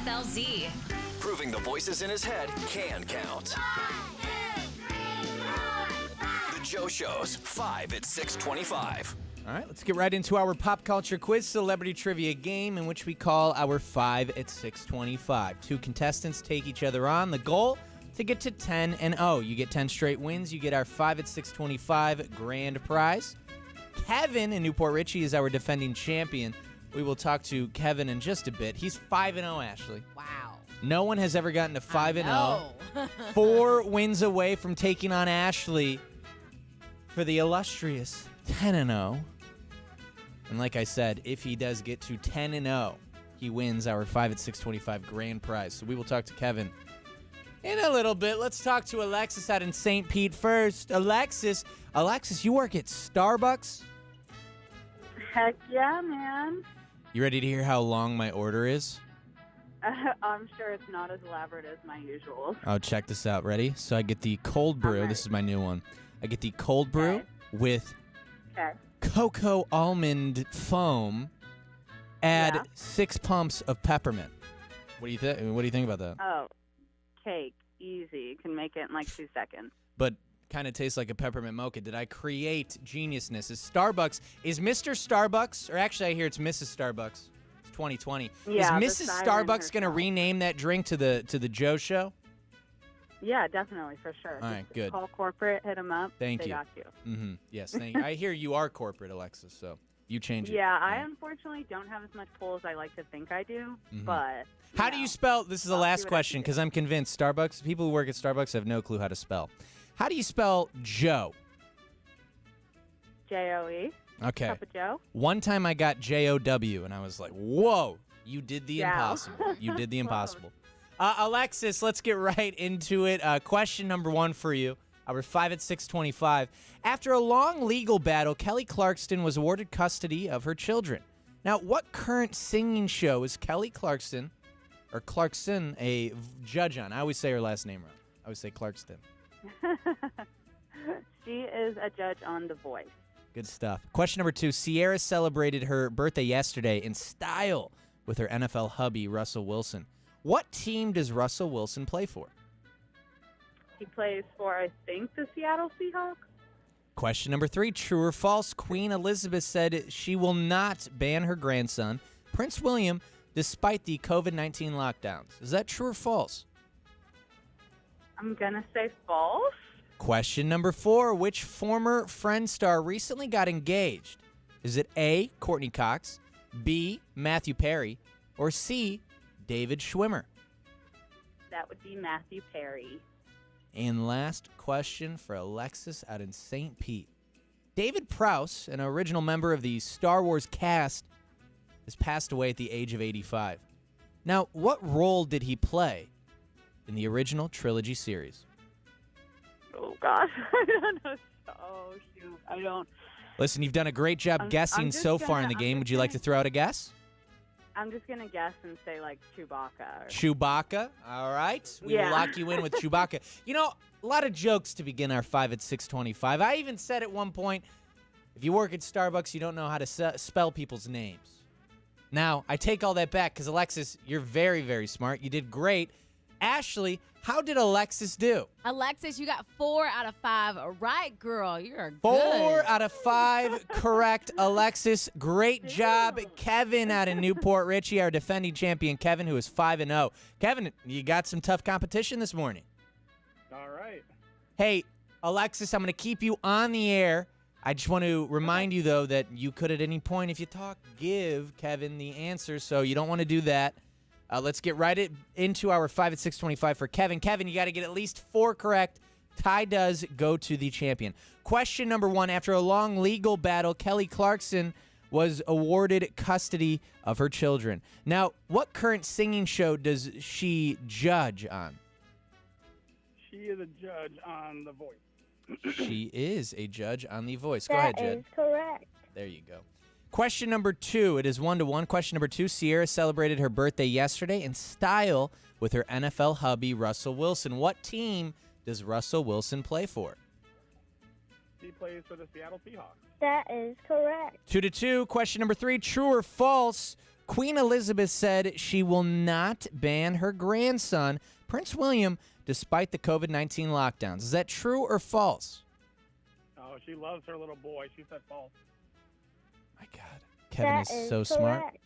FLZ. Proving the voices in his head can count. 1, 2, 3, 4, 5. The Joe Show's 5 at 625. All right, let's get right into our pop culture quiz celebrity trivia game in which we call our 5 at 625. Two contestants take each other on. The goal, to get to 10-0. You get 10 straight wins. You get our 5 at 625 grand prize. Kevin in Newport Richey is our defending champion. We will talk to Kevin in just a bit. He's 5-0, Ashley. Wow. No one has ever gotten to 5-0. No. 4 wins away from taking on Ashley for the illustrious 10-0. And like I said, if he does get to 10-0, he wins our 5 at 625 grand prize. So we will talk to Kevin in a little bit. Let's talk to Alexis out in St. Pete first. Alexis, you work at Starbucks? Heck yeah, man. You ready to hear how long my order is? I'm sure it's not as elaborate as my usual. Oh, check this out. Ready? So I get the cold brew. Right. This is my new one. I get the cold brew with Okay. cocoa almond foam. Add Yeah. 6 pumps of peppermint. What do you think? What do you think about that? Oh, cake. Easy. You can make it in like 2 seconds. But kind of tastes like a peppermint mocha. Did I create geniusness? Is Mr. Starbucks, or actually I hear it's Mrs. Starbucks. It's 2020. Yeah, is Mrs. beside Starbucks going to herself. rename that drink to the Joe Show? Yeah, definitely, for sure. All right, Just good. Call corporate, hit them up. Thank they you. got you. Mm-hmm. Yes, thank you. I hear you are corporate, Alexis, so you change it. Yeah, I unfortunately don't have as much pull as I like to think I do, but... How do you spell, this is the I'll see last what I question, can do. because I'm convinced people who work at Starbucks have no clue how to spell. How do you spell Joe? J-O-E? Okay. Cup of Joe? One time I got J-O-W, and I was like, whoa, you did the Yeah. impossible. You did the impossible. Alexis, let's get right into it. Question number 1 for you. Our 5 at 625. After a long legal battle, Kelly Clarkson was awarded custody of her children. Now, what current singing show is Kelly Clarkson a judge on? I always say her last name wrong. I always say Clarkston. She is a judge on The Voice. Good stuff. Question number 2. Sierra celebrated her birthday yesterday in style with her NFL hubby, Russell Wilson. What team does Russell Wilson play for? He plays for, I think, the Seattle Seahawks. Question number 3. True or false? Queen Elizabeth said she will not ban her grandson, Prince William, despite the COVID-19 lockdowns. Is that true or false? I'm going to say false. Question number 4. Which former Friends star recently got engaged? Is it A, Courtney Cox, B, Matthew Perry, or C, David Schwimmer? That would be Matthew Perry. And last question for Alexis out in St. Pete. David Prowse, an original member of the Star Wars cast, has passed away at the age of 85. Now, what role did he play in the original trilogy series? Oh, gosh. I don't know. Oh, shoot. I don't. Listen, you've done a great job guessing just so far in the gonna- game. I'm Would just you like to gonna- throw out a guess? I'm just going to guess and say, like, Chewbacca. Or... Chewbacca. All right. We will Yeah. lock you in with Chewbacca. You know, a lot of jokes to begin our 5 at 625. I even said at one point, if you work at Starbucks, you don't know how to spell people's names. Now, I take all that back because, Alexis, you're very, very smart. You did great. Ashley, how did Alexis do? Alexis, you got 4 out of 5 right, girl. You're good. 4 out of 5 correct, Alexis. Great job. Kevin out in Newport Richey, our defending champion, Kevin, who is 5-0. Kevin, you got some tough competition this morning. All right. Hey, Alexis, I'm going to keep you on the air. I just want to remind you, though, that you could at any point, if you talk, give Kevin the answer, so you don't want to do that. Let's get right into our 5 at 625 for Kevin. Kevin, you got to get at least 4 correct. Tie does go to the champion. Question number 1. After a long legal battle, Kelly Clarkson was awarded custody of her children. Now, what current singing show does she judge on? She is a judge on The Voice. She is a judge on The Voice. Go ahead, Jed. That is correct. There you go. Question number 2. It is 1-1. Question number 2. Sierra celebrated her birthday yesterday in style with her NFL hubby, Russell Wilson. What team does Russell Wilson play for? He plays for the Seattle Seahawks. That is correct. 2-2. Question number 3. True or false? Queen Elizabeth said she will not ban her grandson, Prince William, despite the COVID-19 lockdowns. Is that true or false? Oh, she loves her little boy. She said false. My God. Kevin is so smart.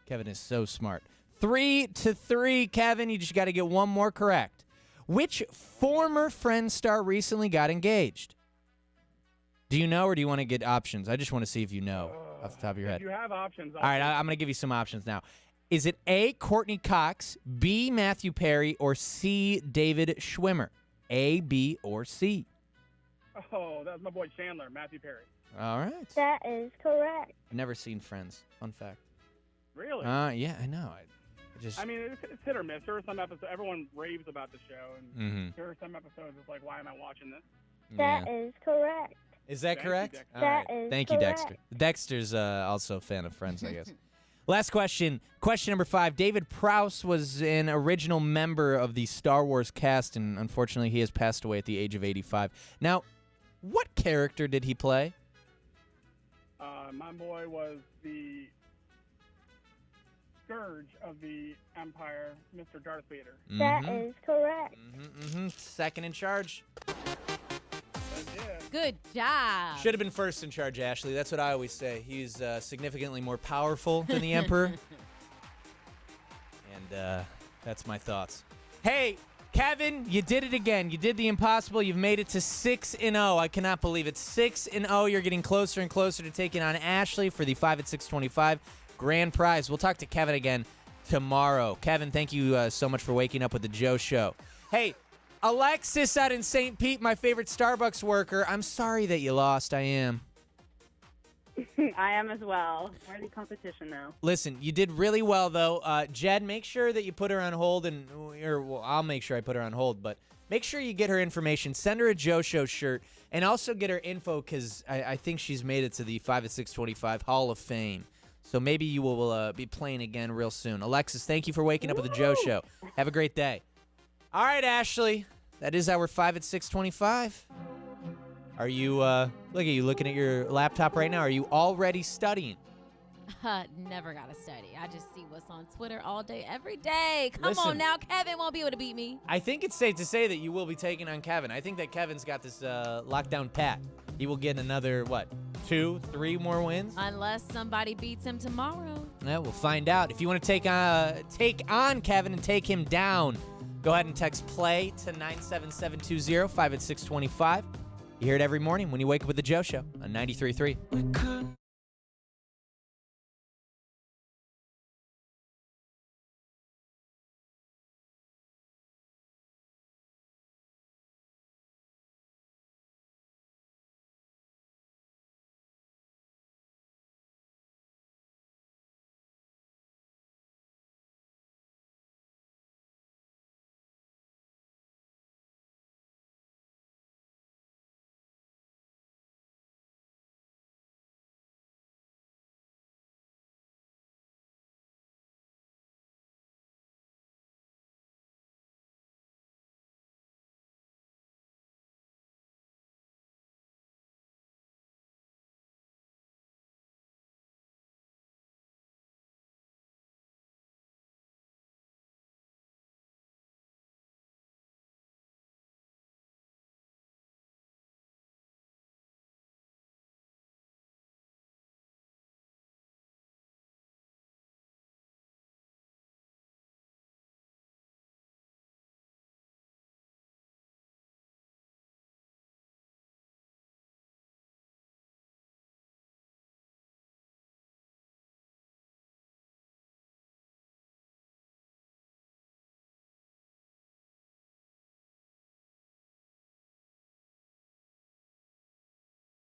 Kevin is so smart. 3-3, Kevin. You just got to get one more correct. Which former Friends star recently got engaged? Do you know, or do you want to get options? I just want to see if you know off the top of your head. If you have options, All right, I'm going to give you some options now. Is it A, Courtney Cox, B, Matthew Perry, or C, David Schwimmer? A, B, or C? Oh, that's my boy Chandler, Matthew Perry. All right. That is correct. I've never seen Friends. Fun fact. Really? Yeah, I know. I mean, it's hit or miss. There are some episodes, everyone raves about the show, and there are some episodes it's like, why am I watching this? That is correct. Is that Thank you, correct? Dexter. All That right. is Thank you, correct. Dexter. Dexter's also a fan of Friends, I guess. Last question. Question number 5. David Prowse was an original member of the Star Wars cast, and unfortunately he has passed away at the age of 85. Now, what character did he play? My boy was the scourge of the Empire, Mr. Darth Vader. That is correct. Second in charge. Good job. Should have been first in charge, Ashley. That's what I always say. He's significantly more powerful than the Emperor. And that's my thoughts. Hey, Kevin, you did it again. You did the impossible. You've made it to 6-0. I cannot believe it. 6-0. You're getting closer and closer to taking on Ashley for the 5 at 625 grand prize. We'll talk to Kevin again tomorrow. Kevin, thank you so much for waking up with the Joe Show. Hey, Alexis out in St. Pete, my favorite Starbucks worker. I'm sorry that you lost. I am. I am as well. We're in the competition now. Listen, you did really well, though. Jed, make sure that you put her on hold, well, I'll make sure I put her on hold, but make sure you get her information. Send her a Joe Show shirt, and also get her info, because I think she's made it to the 5 at 625 Hall of Fame. So maybe you will be playing again real soon. Alexis, thank you for waking up with the Joe Show. Have a great day. All right, Ashley, that is our 5 at 625. Are you, look at you looking at your laptop right now. Are you already studying? Never got to study. I just see what's on Twitter all day, every day. Come Listen. on now. Kevin won't be able to beat me. I think it's safe to say that you will be taking on Kevin. I think that Kevin's got this lockdown pat. He will get another, 2, 3 more wins? Unless somebody beats him tomorrow. Yeah, we'll find out. If you want to take on Kevin and take him down, go ahead and text PLAY to 97720, 5 at 625. You hear it every morning when you wake up with the Joe Show on 93.3.